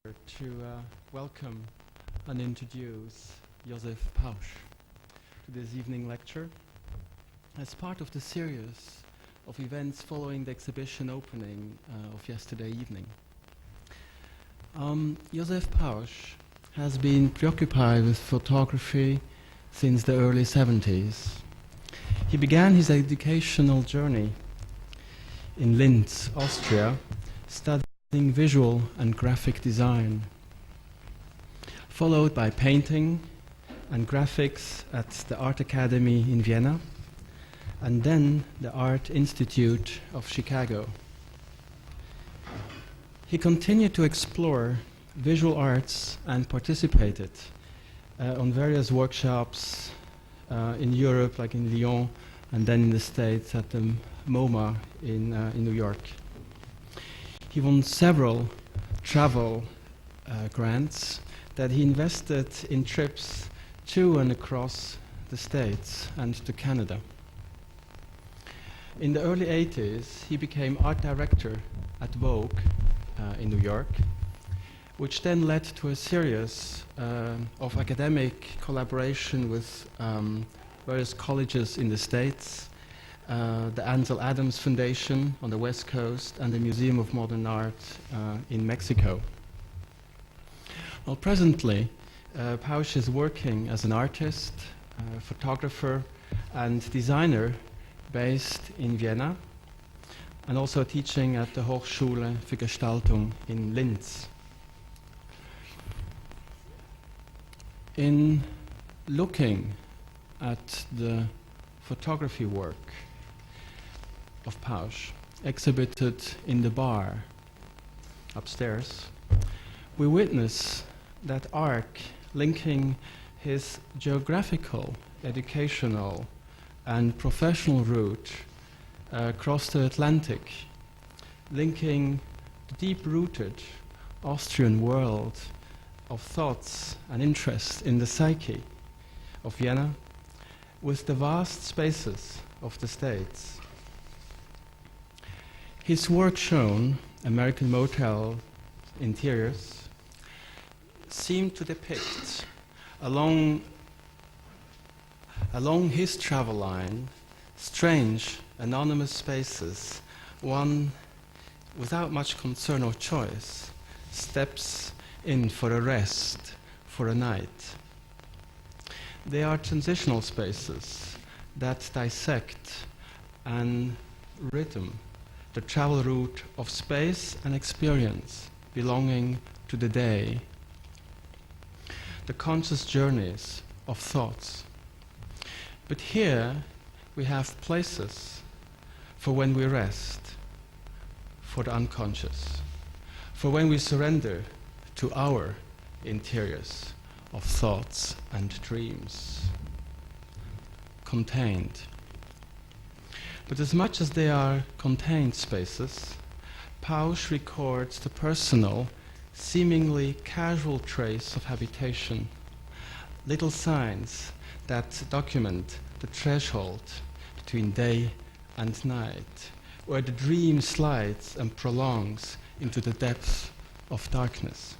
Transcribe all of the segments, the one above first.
to welcome and introduce Josef Pausch to this evening lecture as part of the series of events following the exhibition opening of yesterday evening. Josef Pausch has been preoccupied with photography since the early 70s. He began his educational journey in Linz, Austria, studying visual and graphic design, followed by painting and graphics at the Art Academy in Vienna, and then the Art Institute of Chicago. He continued to explore visual arts and participated on various workshops in Europe, like in Lyon, and then in the States at the MoMA in New York. He won several travel grants that he invested in trips to and across the States and to Canada. In the early 80s, he became art director at Vogue in New York, which then led to a series of academic collaboration with various colleges in the States, the Ansel Adams Foundation on the West Coast, and the Museum of Modern Art in Mexico. Well, presently, Pausch is working as an artist, photographer, and designer based in Vienna, and also teaching at the Hochschule für Gestaltung in Linz. In looking at the photography work of Pausch, exhibited in the bar upstairs, we witness that arc linking his geographical, educational, and professional route across the Atlantic, linking the deep-rooted Austrian world of thoughts and interests in the psyche of Vienna with the vast spaces of the States. His work shown, American Motel interiors, seemed to depict along his travel line strange, anonymous spaces. One, without much concern or choice, steps in for a rest, for a night. They are transitional spaces that dissect and rhythm the travel route of space and experience belonging to the day, the conscious journeys of thoughts. But here we have places for when we rest, for the unconscious, for when we surrender to our interiors of thoughts and dreams, contained. But as much as they are contained spaces, Pausch records the personal, seemingly casual trace of habitation, little signs that document the threshold between day and night, where the dream slides and prolongs into the depths of darkness.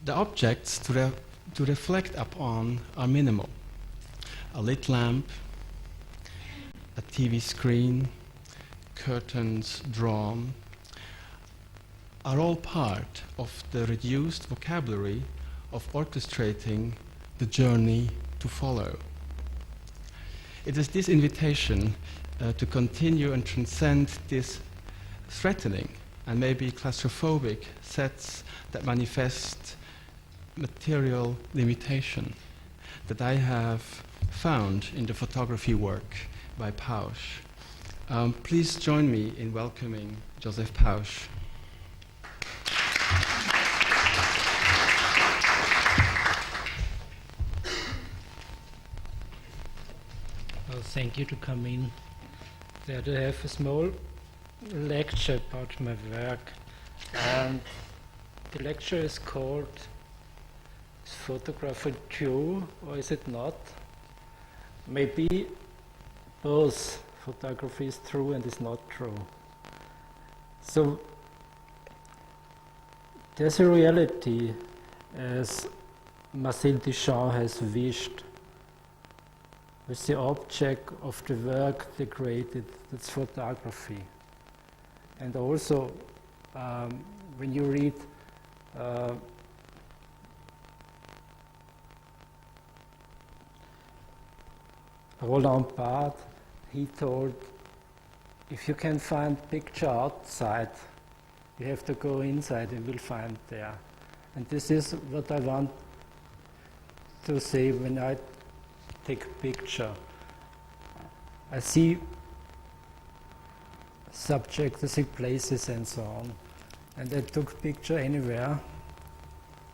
The objects to reflect upon are minimal. A lit lamp, a TV screen, curtains drawn, are all part of the reduced vocabulary of orchestrating the journey to follow. It is this invitation to continue and transcend this threatening and maybe claustrophobic sets that manifest material limitation that I have found in the photography work by Pausch. Please join me in welcoming Josef Pausch. Well, thank you to come in. There to have a small lecture about my work, and the lecture is called "Is photography true or is it not?" Maybe both photography is true and is not true. So There's a reality as Marcel Duchamp has wished, with the object of the work they created, that's photography. And also, when you read Roland Barthes, he told, if you can find picture outside, you have to go inside and will find there. And this is what I want to say when I take a picture. I see subjects, I see places and so on. And I took picture anywhere,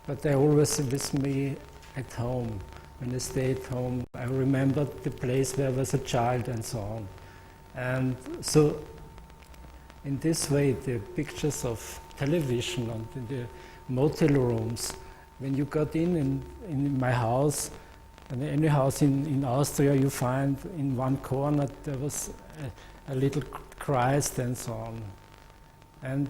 but I always with me at home. When I stay at home, I remember the place where I was a child and so on. And so in this way, the pictures of television and in the motel rooms, when you got in my house, and any house in Austria, you find in one corner there was a little Christ and so on. And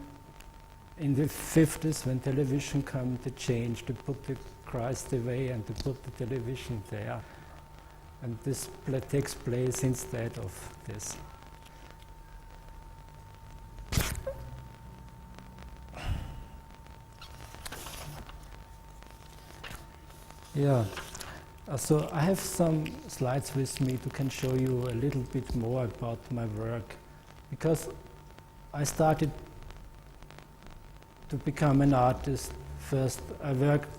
in the 50s, when television came, they changed. They put the Christ away and they put the television there. And this takes place instead of this. Yeah, so I have some slides with me to can show you a little bit more about my work, because I started to become an artist. First, I worked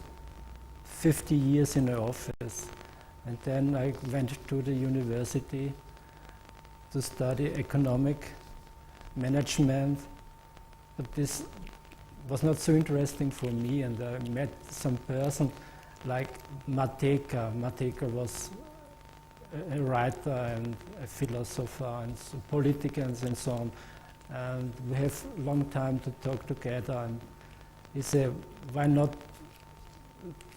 50 years in an office, and then I went to the university to study economic management, but this was not so interesting for me, and I met some person like Mateka. Mateka was a writer and a philosopher and politicians and so on. And we have a long time to talk together. And he said, why not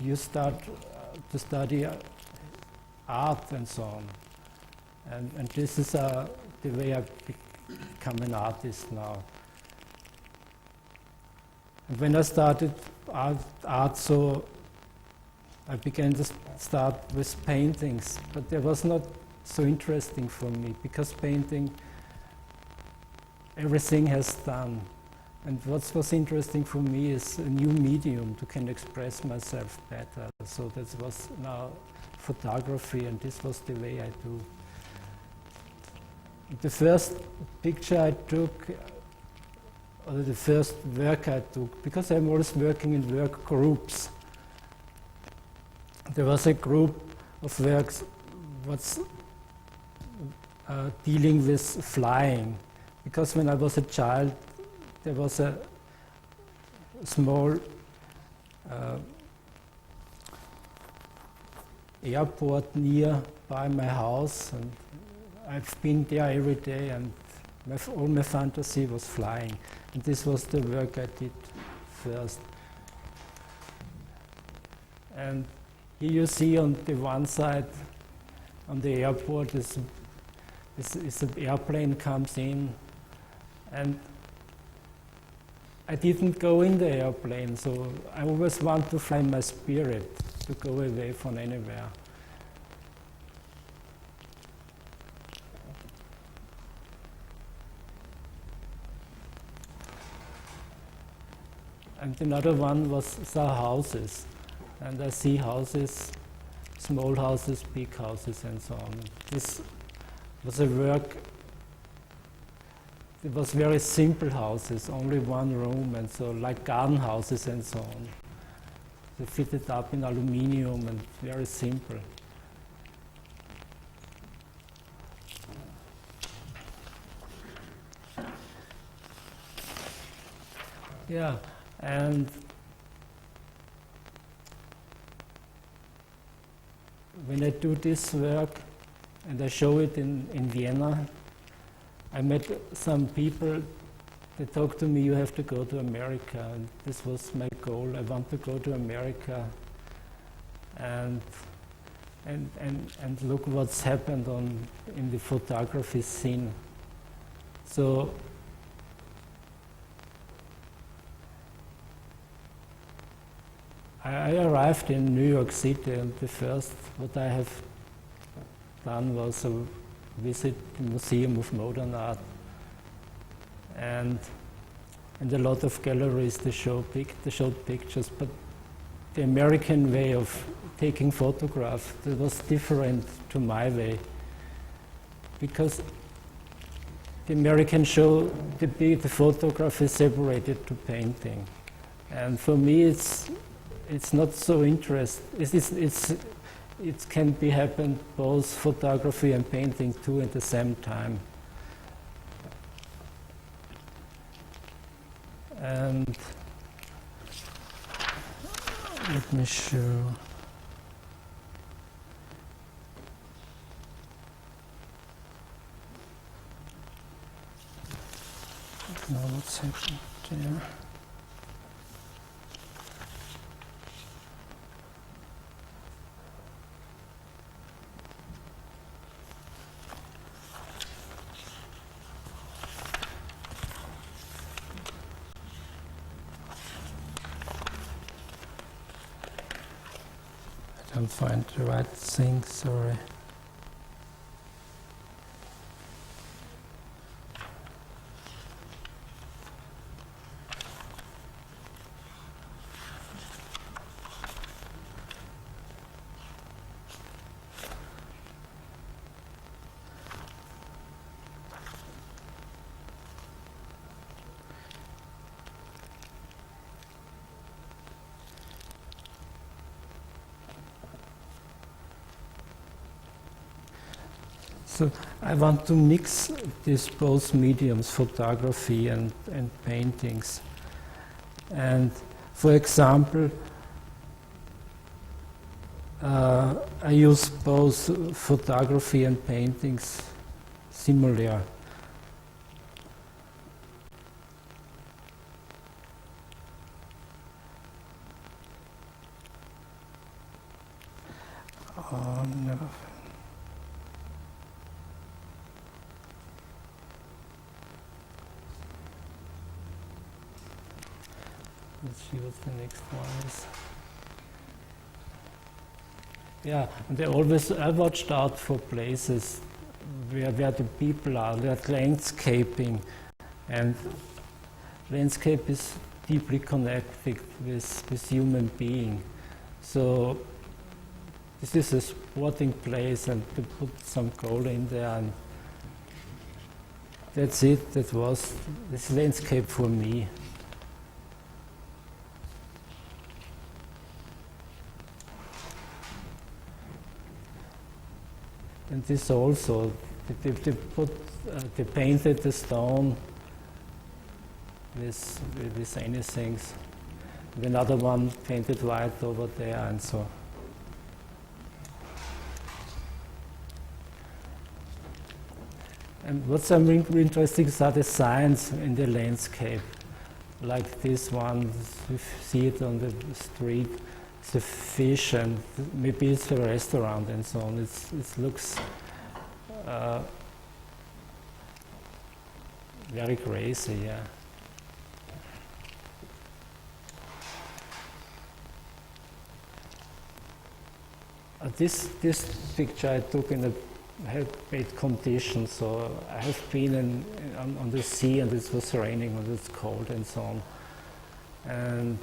you start to study art and so on. And this is the way I become an artist now. And when I started art, so I began to start with paintings, but it was not so interesting for me, because painting, everything has done. And what was interesting for me is a new medium to can express myself better. So that was now photography, and this was the way I do. The first picture I took, or the first work I took, because I'm always working in work groups, there was a group of works what's dealing with flying, because when I was a child there was a small airport nearby my house, and I've been there every day, and all my fantasy was flying, and this was the work I did first. And here you see on the one side, on the airport, is an airplane comes in, and I didn't go in the airplane, so I always want to fly my spirit, to go away from anywhere. And another one was the houses. And I see houses, small houses, big houses, and so on. This was a work, it was very simple houses, only one room, and so like garden houses and so on. They fitted up in aluminium and very simple. Yeah, and when I do this work and I show it in Vienna, I met some people, they talked to me, you have to go to America, and this was my goal. I want to go to America and look what's happened in the photography scene. So I arrived in New York City, and the first what I have done was a visit the Museum of Modern Art, and a lot of galleries they showed pictures, but the American way of taking photographs that was different to my way, because the American show the photograph is separated to painting, and for me it's not so interesting. It can be happen both photography and painting too at the same time. And let me show. Now what's happening there? I don't find the right thing, sorry. So I want to mix these both mediums, photography and paintings. And for example, I use both photography and paintings similar. Oh no. Let's see what the next one is. Yeah, and I watched out for places where the people are, where landscaping, and landscape is deeply connected with human being. So this is a sporting place, and to put some goal in there, and that's it. That was this landscape for me. And this also, they painted the stone with anything. And another one painted white over there, and so. And what's interesting are the signs in the landscape, like this one. You see it on the street. It's a fish, and maybe it's a restaurant and so on. It looks very crazy, yeah. This picture I took in a bad condition, so I have been on the sea, and it was raining and it's cold and so on. And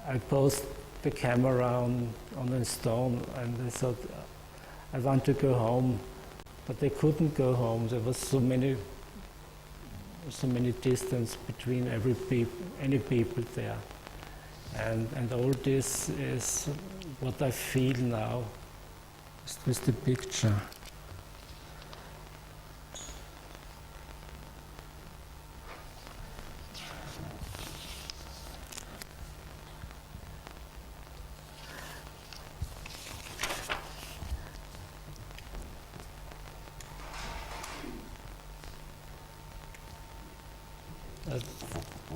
I posed the camera on a stone, and I thought I want to go home, but I couldn't go home. There was so many distance between any people there, and all this is what I feel now with the picture.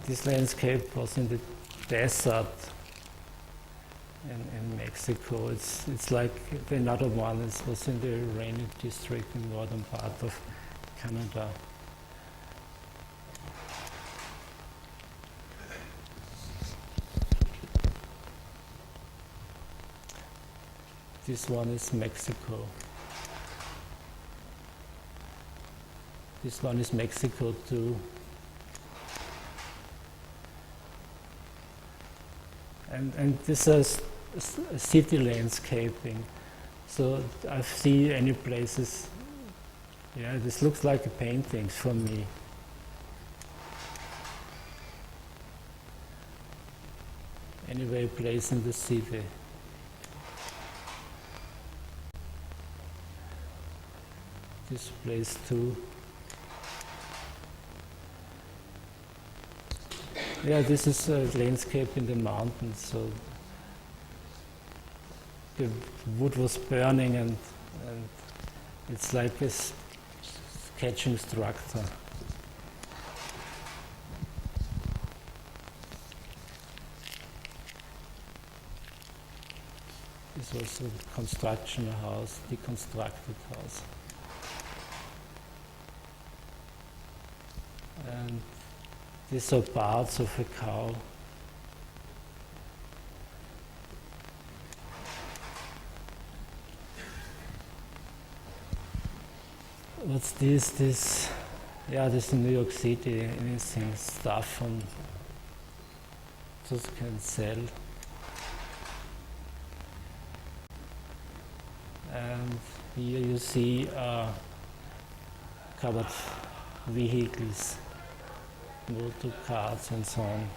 This landscape was in the desert in Mexico. It's like another one. It was in the rainy district in northern part of Canada. This one is Mexico. This one is Mexico too. And this is city landscaping. So I see any places, yeah, this looks like a painting for me. Anyway, place in the city. This place too. Yeah, this is a landscape in the mountains, so the wood was burning and it's like a sketching structure. This was a construction house, deconstructed house. And these are parts of a cow. What's this? This is New York City. Anything, stuff on just can sell. And here you see covered vehicles, motor cars and so on.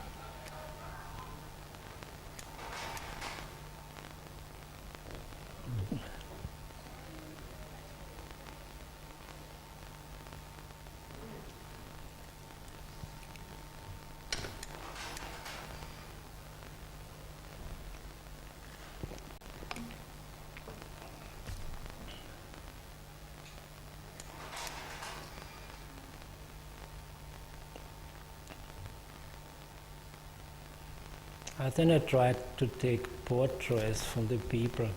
Then I tried to take portraits from the people,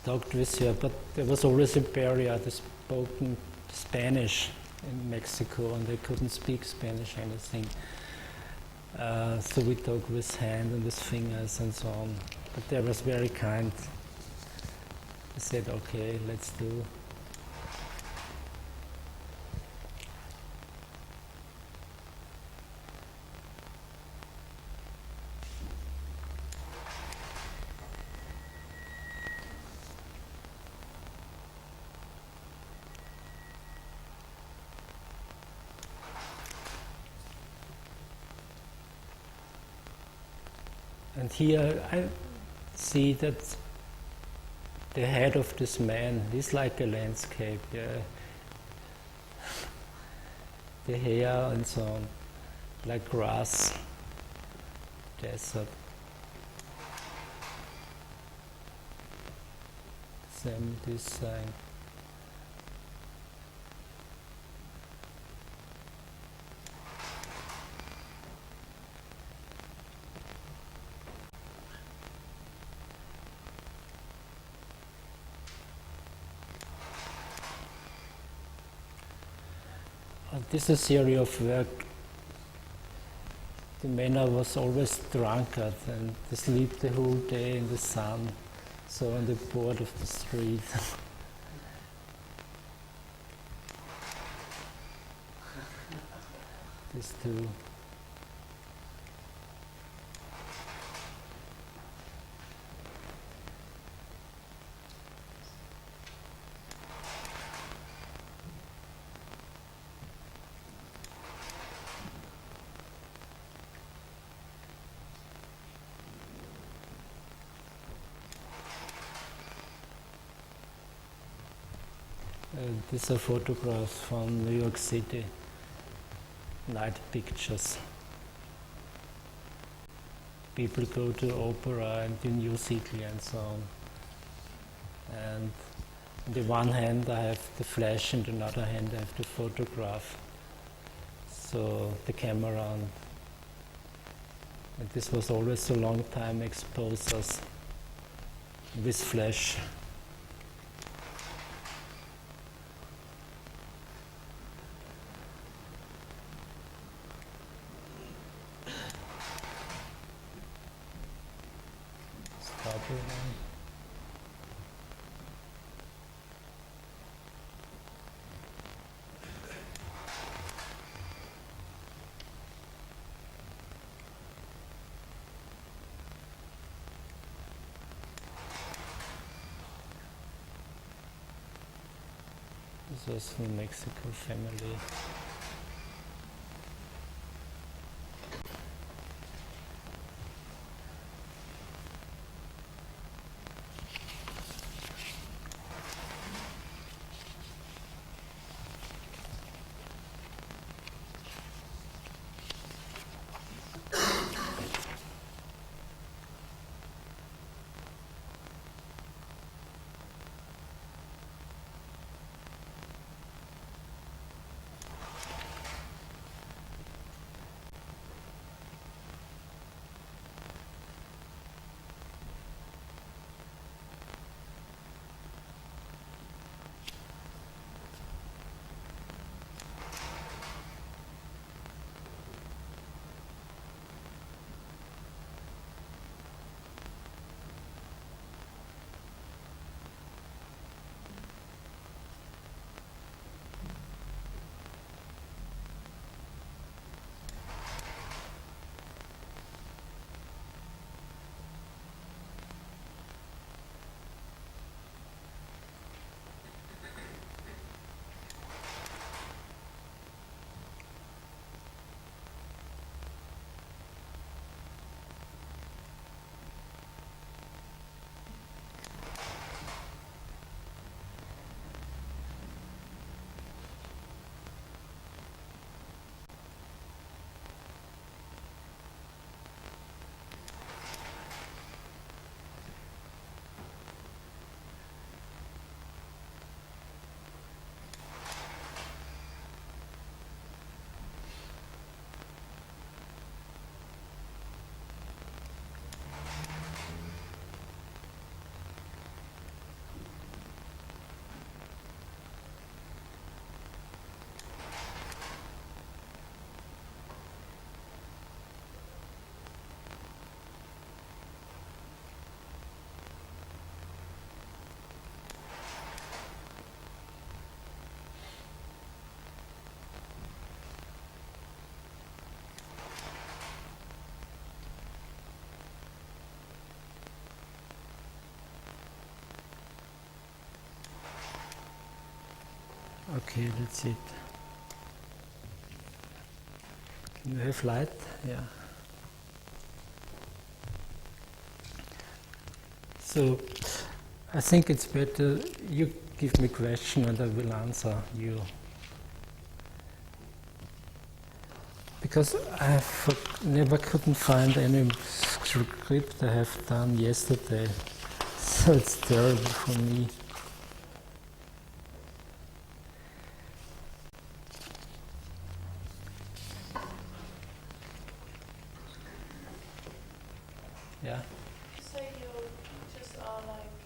talked with her, but there was always a barrier. They spoke Spanish in Mexico and they couldn't speak Spanish anything. So we talked with hand and with fingers and so on. But they was very kind. They said, okay, let's do. And here I see that the head of this man is like a landscape, yeah. The hair and so on, like grass, desert. Same this side. This is a series of work. The man was always drunkard and they sleep the whole day in the sun, so on the board of the street. These two. These are photographs from New York City, night pictures. People go to opera and do musical and so on. And on the one hand I have the flash, and on the other hand I have the photograph. So the camera, and this was always a long time exposures with flash. This was New Mexico family. Okay, that's it. Can you have light? Yeah. So, I think it's better you give me a question and I will answer you. Because I never couldn't find any script I have done yesterday, so it's terrible for me. Yeah. So your pictures are like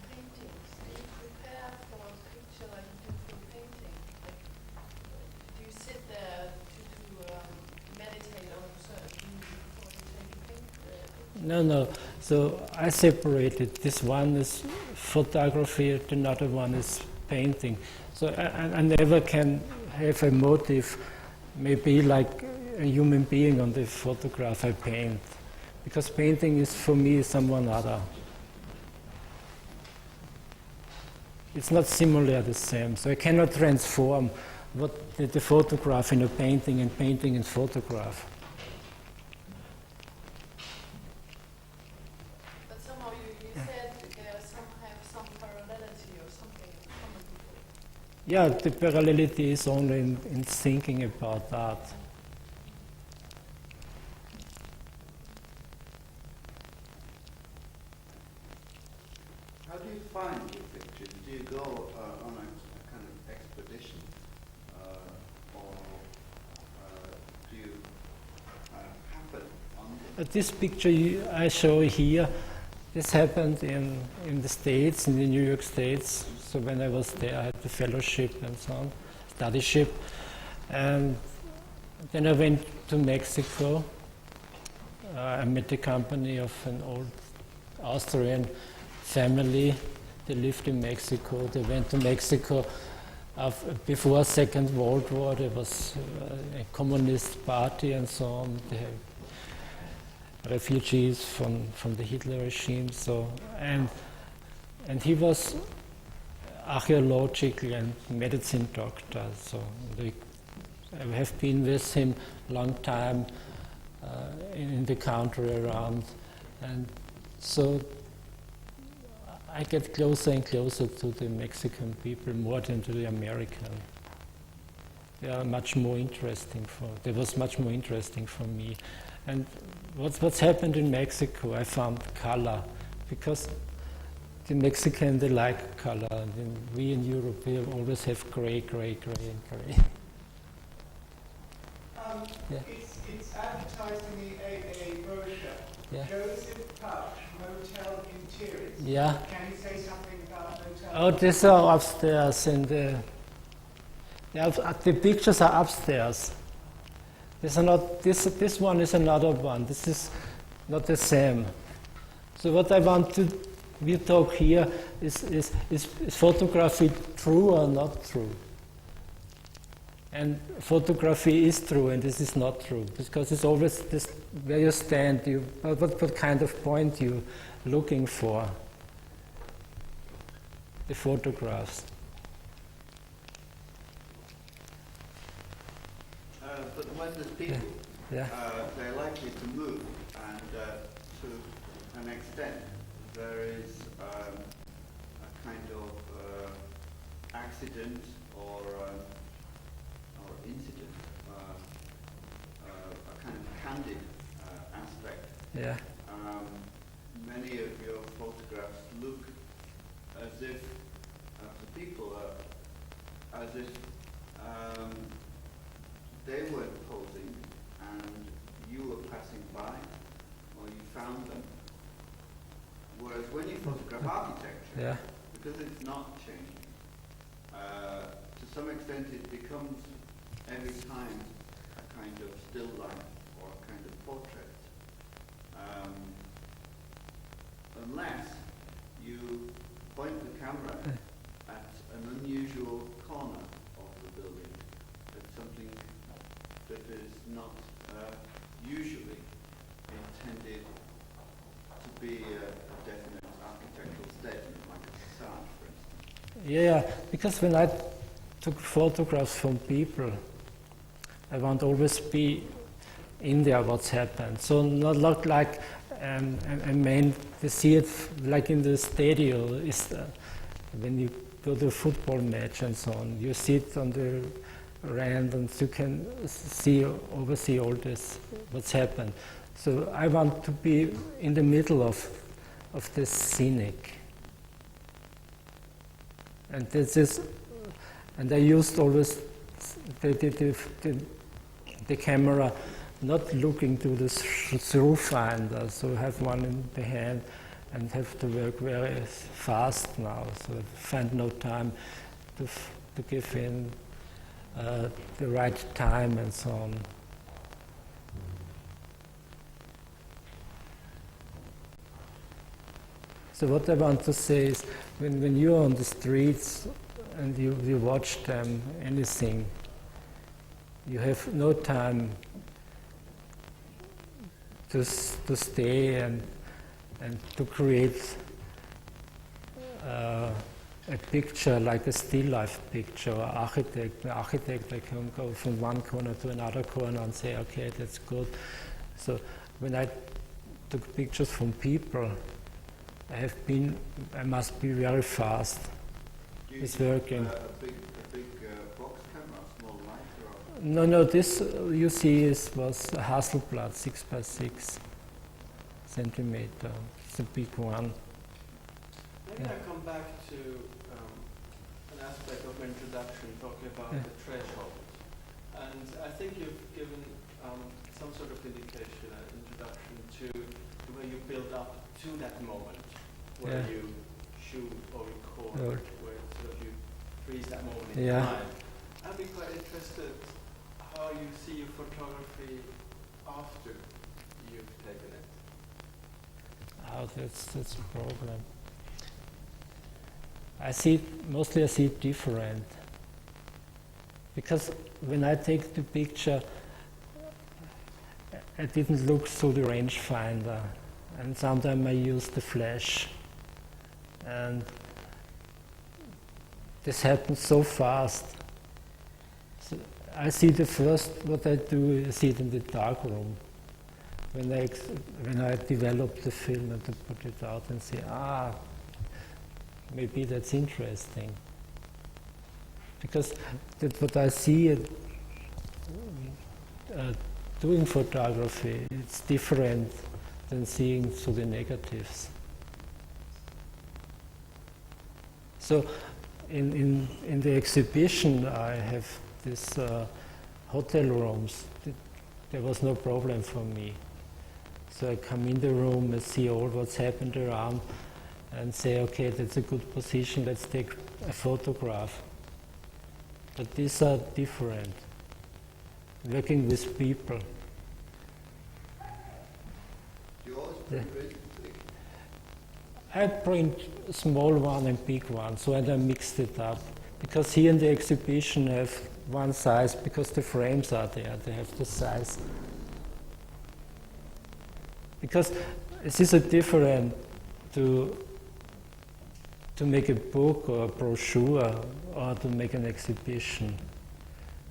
paintings. Do you prepare for a picture like you do for painting? Like, do you sit there to meditate on a certain view before you take a picture? No. So I separated. This one is photography, another one is painting. So I never can have a motive, maybe like a human being on the photograph I paint. Because painting is for me someone other. It's not similar the same, so I cannot transform what the photograph in a painting and painting in photograph. But somehow you said there have some parallelity or something in common. Yeah, the parallelity is only in thinking about that. How do you find your pictures? Do you go on a kind of expedition, or do you happen on them? This picture I show here, this happened in the States, in the New York States. So when I was there, I had the fellowship and so on, studyship. And then I went to Mexico. I met the company of an old Austrian family. They lived in Mexico. They went to Mexico before Second World War. There was a communist party and so on. They had refugees from the Hitler regime. So and he was archaeological and medicine doctor. So I have been with him a long time in the country around, and so I get closer and closer to the Mexican people more than to the American. They was much more interesting for me. And what's happened in Mexico, I found color, because the Mexican, they like color, and we in Europe, we always have gray, and gray. Yeah. It's advertised in a brochure. Yeah. Josef Pausch, Motel Interiors. Yeah. Can you say something about Motel? Oh, these are upstairs in the pictures are upstairs. These are not, this one is another one. This is not the same. So what I want to, we talk here is photography true or not true? And photography is true and this is not true, because it's always this where you stand, what kind of point you're looking for, the photographs. But when there's people, Yeah. they're likely to move, and to an extent, there is a kind of accident or incident, a kind of candid aspect. Yeah. Many of your photographs look as if the people are, as if they were posing and you were passing by or you found them. Whereas when you photograph architecture, Yeah. because it's not changing, to some extent it becomes every time a kind of still life or a kind of portrait. Unless you point the camera at an unusual corner of the building, at something that is not usually intended to be a definite architectural statement, like a facade, for instance. Yeah, because when I took photographs from people, I want always be in there what's happened. So not like I mean to see it like in the stadium is when you go to a football match and so on. You sit on the rand and you can oversee all this what's happened. So I want to be in the middle of this scenic. And this is, and I used always the camera not looking to the through finder, so I have one in the hand and have to work very fast now, so I find no time to give in the right time and so on. So what I want to say is, when you're on the streets and you watch them, anything, you have no time to stay and to create a picture like a still life picture or architect. The architect, I can go from one corner to another corner and say, okay, that's good. So when I took pictures from people, I must be very fast. It's working. A big box camera, small light, or? No, this you see was a Hasselblad 6x6 centimeter. It's a big one. Maybe I come back to an aspect of introduction, talking about the threshold. And I think you've given some sort of indication, an introduction to the way you build up to that moment where you shoot or record, where sort of you freeze that moment in time. I'd be quite interested how you see your photography after you've taken it. Oh, that's a problem. I see it different. Because when I take the picture, I didn't look through the rangefinder, and sometimes I use the flash. And this happens so fast. So I see the first, what I do, I see it in the dark room. When I develop the film and to put it out and say, maybe that's interesting. Because that's what I see doing photography, it's different than seeing through the negatives. So in the exhibition I have this hotel rooms. There was no problem for me. So I come in the room and see all what's happened around and say, okay, that's a good position, let's take a photograph. But these are different. Working with people. You always print really big. I print small one and big one, so and I mixed it up. Because here in the exhibition I have one size, because the frames are there, they have the size. Because this is a different to make a book or a brochure or to make an exhibition.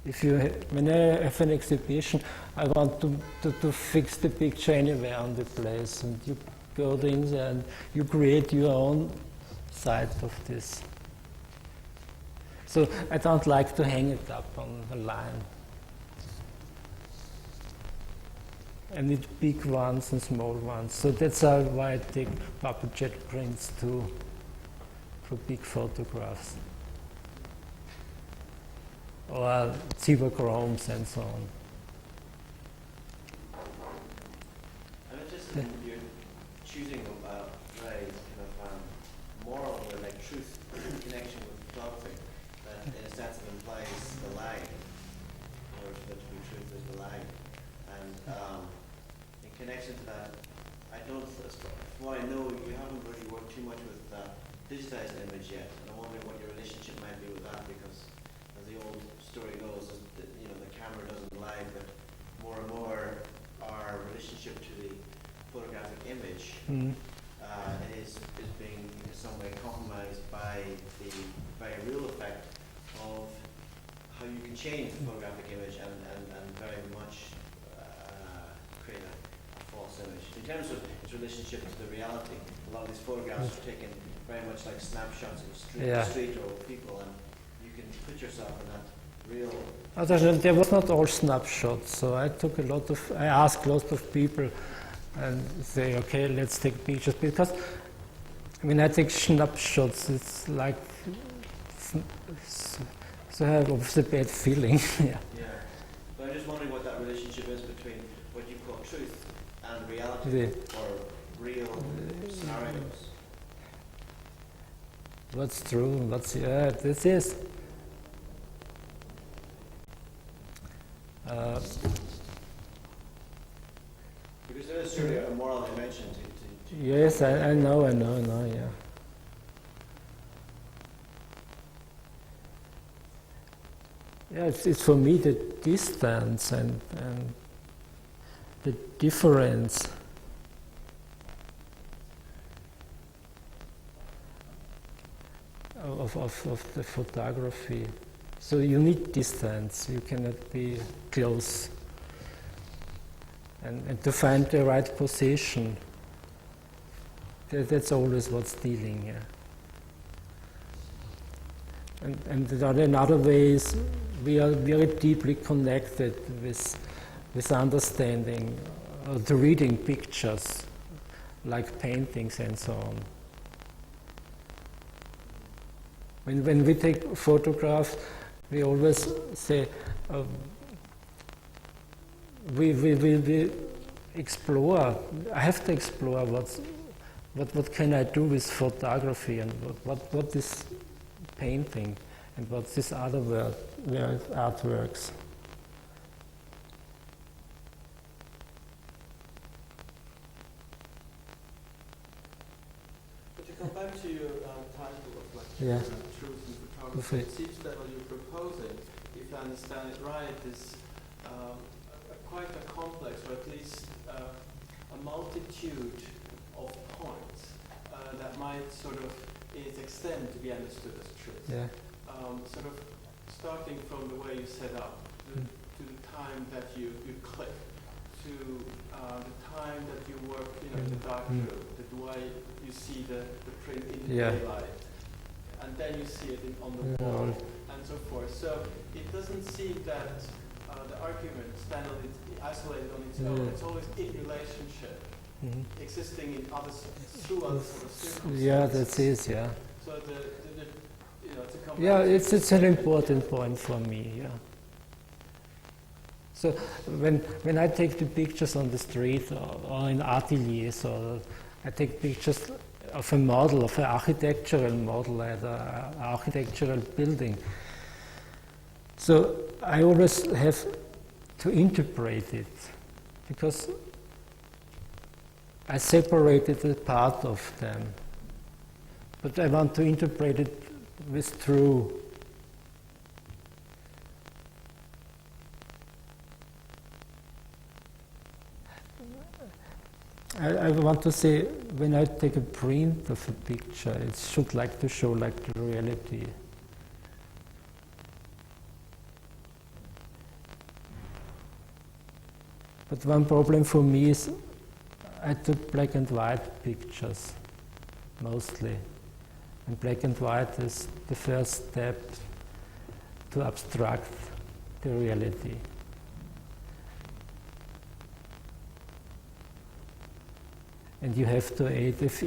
When I have an exhibition, I want to fix the picture anywhere on the place, and you go in there and you create your own side of this. So I don't like to hang it up on the line. I need big ones and small ones. So that's why I take bubble jet prints too, for big photographs. Or chromes and so on. I'm interested in your choosing kind of moral or like truth connection with photography that in a sense it implies the lie. In order for there to be truth, there's the lie. And in connection to that, from what I know, you haven't really worked too much with digitized image yet. And I'm wondering what your relationship might be with that, because as the old story goes, that, the camera doesn't lie, but more and more our relationship to the photographic image is being in some way compromised by the very real effect of how you can change the photographic image and very much create a false image. In terms of its relationship to the reality, a lot of these photographs are taken very much like snapshots of the street or people, and you can put yourself in that real. There was not all snapshots, so I asked lots of people and say, okay, let's take pictures, because when I take snapshots, it's like, so I have a bad feeling. Yeah. But I'm just wondering what that relationship is between what you call truth and reality, or real scenarios. What's true? This is. Because there is surely a moral dimension to yes, I know, yeah. Yeah, it's for me the distance and the difference. Of the photography. So you need distance, you cannot be close. And to find the right position, that's always what's dealing here. And another way is we are very deeply connected with understanding, to reading pictures, like paintings and so on. When we take photographs, we always say, we explore. I have to explore what can I do with photography, and what is painting, and what's this other word, artworks. But to come back to your title of Yeah. Truth in Photography, it seems that what you're proposing, if I understand it right, is quite a complex, or at least a multitude of points that might sort of, in its extent, to be understood as truth. Yeah. sort of starting from the way you set up, to the time that you click, to the time that you work in the dark room, the way you see the print in the daylight, and then you see it on the wall, and so forth. So it doesn't seem that the argument stands isolated on its own. It's always in relationship, existing in other through other sort of circumstances. Yeah, that is, yeah. So it's a yeah, it's an important point for me, yeah. So when I take the pictures on the street or in ateliers, or I take pictures of a model, of an architectural model at an architectural building, so I always have to interpret it, because I separated a part of them, but I want to interpret it with true. I want to say, when I take a print of a picture, it should like to show like the reality. But one problem for me is I took black and white pictures, mostly. And black and white is the first step to abstract the reality. And you have to aid, if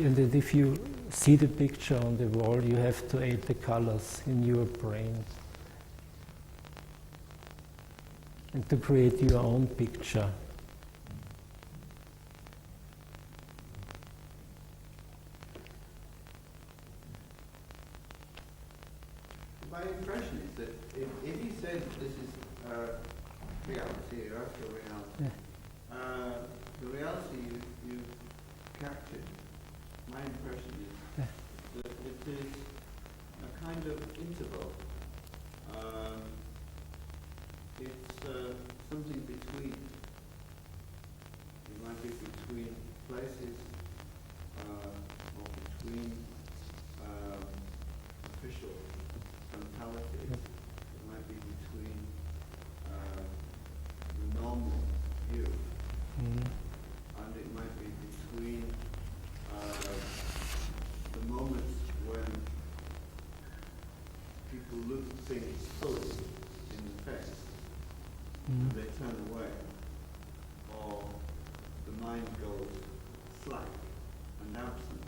you see the picture on the wall, you have to aid the colors in your brain. And to create your own picture. My impression is that if you say that this is reality, or actual reality, the reality you captured, my impression is that it is a kind of interval. It's something between. It might be between places, or between official frontalities. It might be between the normal view, and it might be between the moments when people look things fully in the face, and they turn away, or the mind goes slack and absent,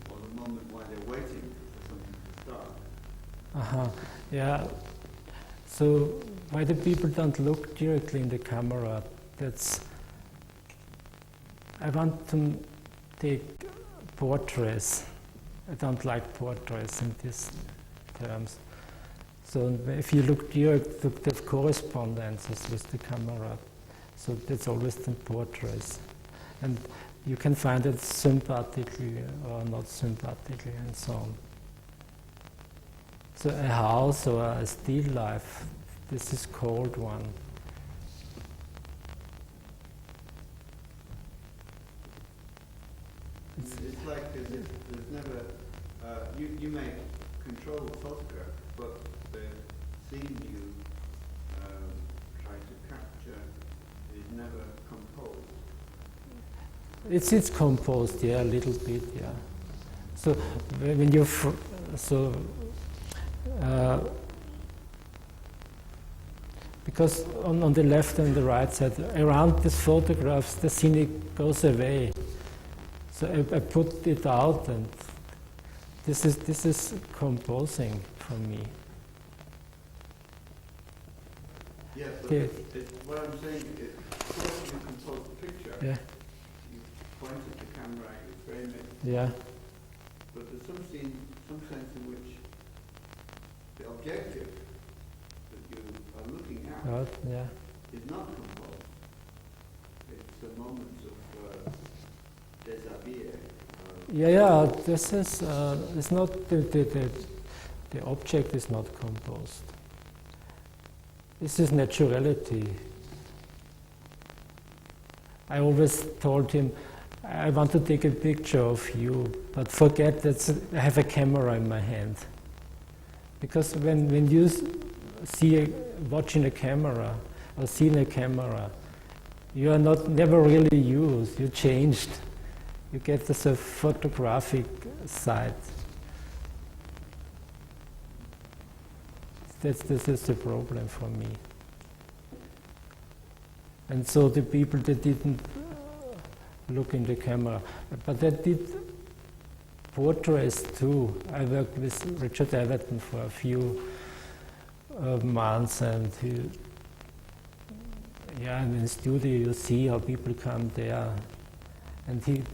or the moment while they're waiting for something to start. Yeah. So why the people don't look directly in the camera? That's. I want to take portraits. I don't like portraits in these terms. So if you look direct, look at correspondences with the camera. So that's always the portraits. And you can find it sympathetically or not sympathetically and so on. So a house or a still life, this is called one. It's like as if there's never, you may control the photograph, but the scene you try to capture is never composed. It's composed, yeah, a little bit, yeah. So when you because on the left and the right side, around these photographs, the scene goes away. So I put it out, and this is composing for me. Yes, what I'm saying is, once you compose the picture, you point at the camera, you frame it. Yeah. But there's some sense in which the objective that you are looking at is not composed. It's a moment of déshabillé. Yeah. This is it's not the object is not composed. This is naturality. I always told him, I want to take a picture of you, but forget that I have a camera in my hand. Because when you watching a camera or seeing a camera, you are never really used. You changed. You get this photographic side. This is the problem for me. And so the people that didn't look in the camera, but they did portraits too. I worked with Richard Everton for a few months, and in the studio you see how people come there, and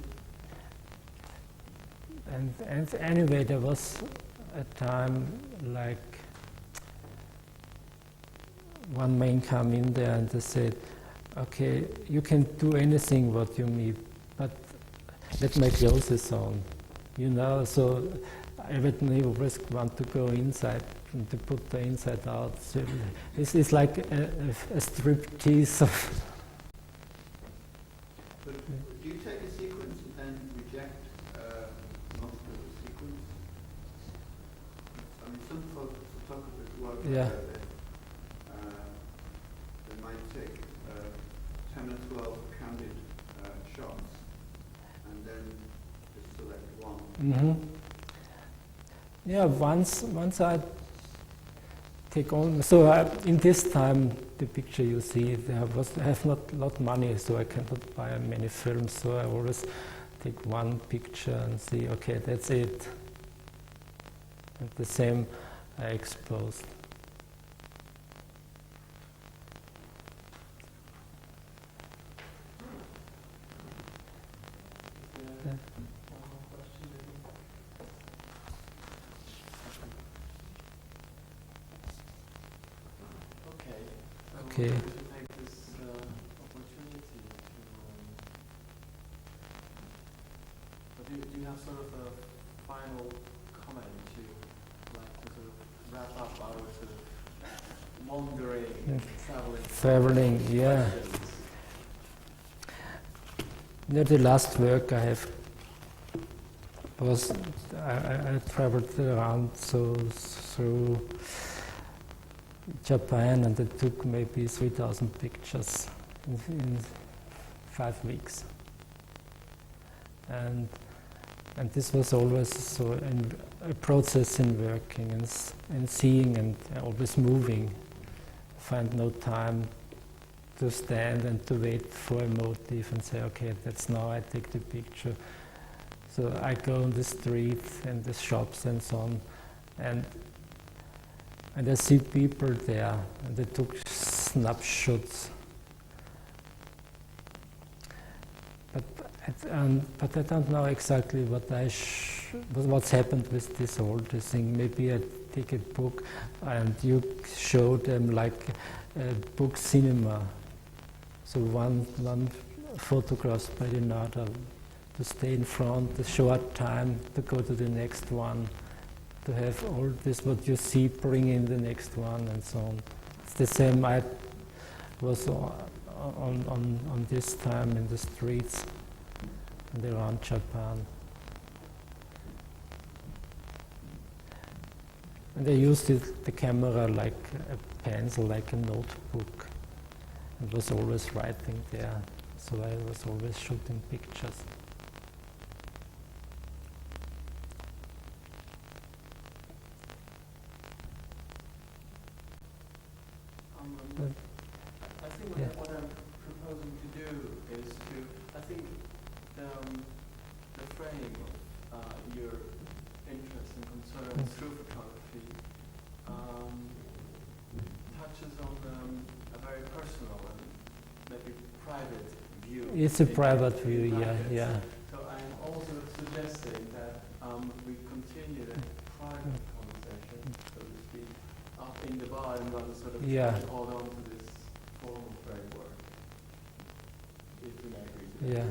anyway, there was a time like one man come in there and they said, okay, you can do anything what you need, but let my clothes on. So everything always want to go inside and to put the inside out. So it's like a striptease of. But do you take a sequence and then reject most of the sequence? I mean, some photographers work Yeah. they might take 10 or 12 candid shots and then just select one. Mm-hmm. Yeah, once I take on. So in this time, the picture you see, I have not lot money, so I cannot buy many films. So I always take one picture and see, okay, that's it. And the same I exposed. Okay. To take this opportunity to. Do you have sort of a final comment to sort of wrap up our sort of wandering, traveling? Yeah. questions? The last work I have was I traveled around through Japan, and it took maybe 3,000 pictures in 5 weeks. And this was always so a process in working and seeing and always moving. Find no time to stand and to wait for a motive and say, okay, that's now I take the picture. So I go on the street and the shops and so on, and I see people there, and they took snapshots. But I don't know exactly what's happened with this whole thing. Maybe I take a book and you show them like a book cinema. So one photograph by another, to stay in front, a short time to go to the next one. To have all this, what you see, bring in the next one, and so on. It's the same. I was on this time in the streets and around Japan, and I used the camera like a pencil, like a notebook, and was always writing there. So I was always shooting pictures. I think what I'm proposing to do is I think the frame of your interests and concerns through photography touches on a very personal and maybe private view. It's a private view, yeah. So I'm also suggesting that we continue the private conversation, so to speak, up in the bar and rather sort of hold on to this formal framework, if you may agree to Yeah.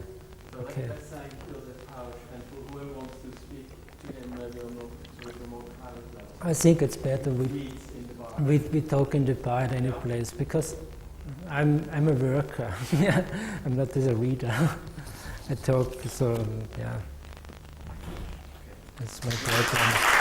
So Okay. let's thank Josef Pausch, and for whoever wants to speak to him maybe on a more private level. I think it's better we Meets in the bar. we talk in the bar at any place, because I'm a worker. Yeah, I'm not just a reader. I talk, so yeah. It's my pleasure.